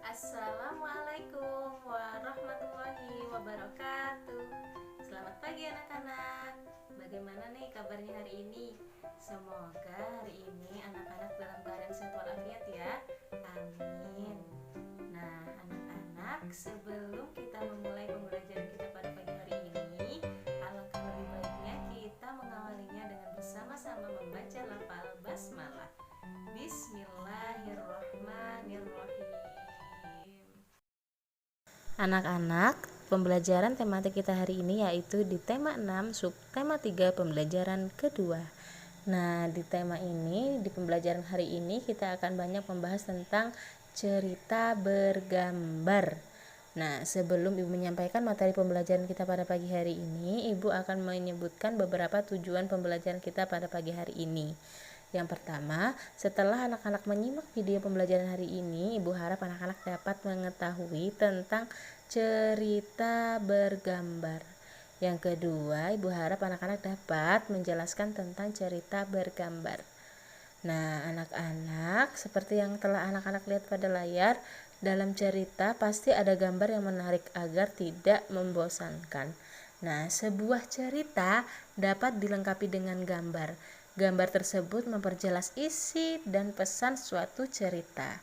Assalamualaikum warahmatullahi wabarakatuh. Selamat pagi anak-anak. Bagaimana nih kabarnya hari ini? Semoga hari ini anak-anak dalam keadaan sehat walafiat ya. Amin. Nah, anak-anak, sebelum kita memulai pembelajaran kita pada pagi hari ini, alangkah lebih baiknya kita mengawalinya dengan bersama-sama membaca lafal basmalah. Bismillahirrahmanirrahim. Anak-anak, pembelajaran tematik kita hari ini yaitu di tema 6, subtema 3, pembelajaran kedua. Nah, di tema ini, di pembelajaran hari ini kita akan banyak membahas tentang cerita bergambar. Nah, sebelum Ibu menyampaikan materi pembelajaran kita pada pagi hari ini, Ibu akan menyebutkan beberapa tujuan pembelajaran kita pada pagi hari ini. Yang pertama, setelah anak-anak menyimak video pembelajaran hari ini, Ibu harap anak-anak dapat mengetahui tentang cerita bergambar. Yang kedua, Ibu harap anak-anak dapat menjelaskan tentang cerita bergambar. Nah, anak-anak, seperti yang telah anak-anak lihat pada layar, dalam cerita pasti ada gambar yang menarik agar tidak membosankan. Nah, sebuah cerita dapat dilengkapi dengan gambar. Gambar tersebut memperjelas isi dan pesan suatu cerita.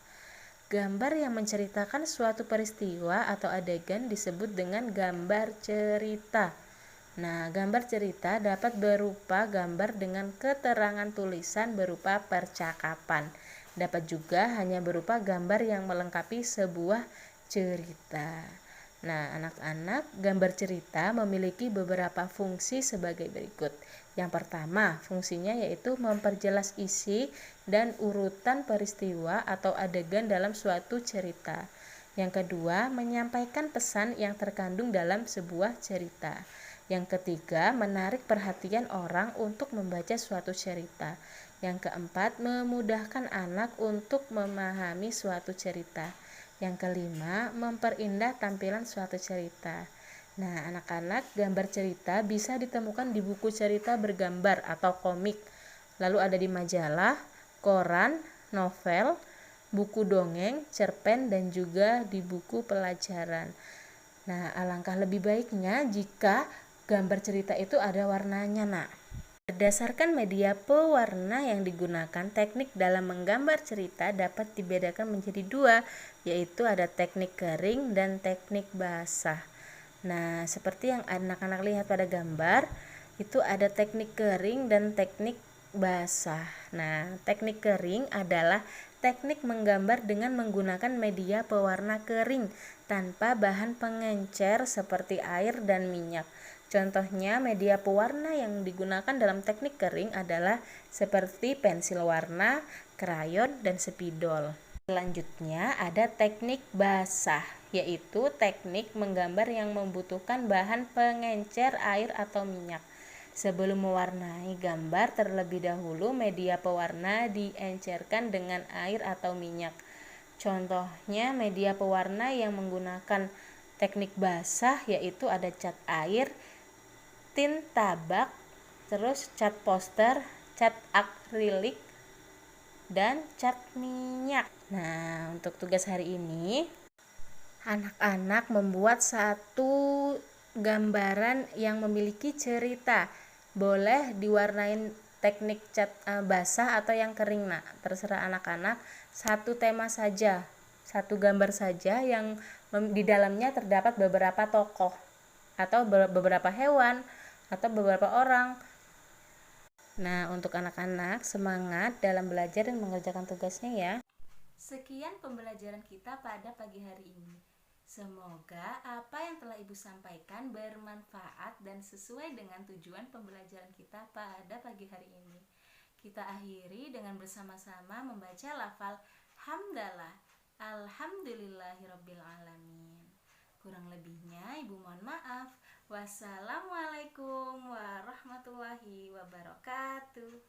Gambar yang menceritakan suatu peristiwa atau adegan disebut dengan gambar cerita. Nah, gambar cerita dapat berupa gambar dengan keterangan tulisan berupa percakapan. Dapat juga hanya berupa gambar yang melengkapi sebuah cerita. Nah, anak-anak, gambar cerita memiliki beberapa fungsi sebagai berikut. Yang pertama, fungsinya yaitu memperjelas isi dan urutan peristiwa atau adegan dalam suatu cerita. Yang kedua, menyampaikan pesan yang terkandung dalam sebuah cerita. Yang ketiga, menarik perhatian orang untuk membaca suatu cerita. Yang keempat, memudahkan anak untuk memahami suatu cerita. Yang kelima, memperindah tampilan suatu cerita. Nah, anak-anak, gambar cerita bisa ditemukan di buku cerita bergambar atau komik. Lalu ada di majalah, koran, novel, buku dongeng, cerpen, dan juga di buku pelajaran. Nah, alangkah lebih baiknya jika gambar cerita itu ada warnanya, Nak. Berdasarkan media pewarna yang digunakan, teknik dalam menggambar cerita dapat dibedakan menjadi dua, yaitu ada teknik kering dan teknik basah. Nah, seperti yang anak-anak lihat pada gambar, itu ada teknik kering dan teknik basah. Nah, teknik kering adalah teknik menggambar dengan menggunakan media pewarna kering tanpa bahan pengencer seperti air dan minyak. Contohnya, media pewarna yang digunakan dalam teknik kering adalah seperti pensil warna, krayon, dan spidol. Selanjutnya ada teknik basah, yaitu teknik menggambar yang membutuhkan bahan pengencer air atau minyak. Sebelum mewarnai gambar, terlebih dahulu media pewarna diencerkan dengan air atau minyak. Contohnya media pewarna yang menggunakan teknik basah yaitu ada cat air, tint tabak, terus cat poster, cat akrilik, dan cat minyak. Nah, untuk tugas hari ini, anak-anak membuat satu gambaran yang memiliki cerita. Boleh diwarnain teknik cat basah atau yang kering, Nak. Terserah anak-anak, satu tema saja, satu gambar saja yang di dalamnya terdapat beberapa tokoh atau beberapa hewan atau beberapa orang. Nah, untuk anak-anak, semangat dalam belajar dan mengerjakan tugasnya ya. Sekian pembelajaran kita pada pagi hari ini. Semoga apa yang telah Ibu sampaikan bermanfaat dan sesuai dengan tujuan pembelajaran kita pada pagi hari ini. Kita akhiri dengan bersama-sama membaca lafal hamdalah. Alhamdulillahirobbilalamin. Kurang lebihnya Ibu mohon maaf. Wassalamualaikum warahmatullahi wabarakatuh.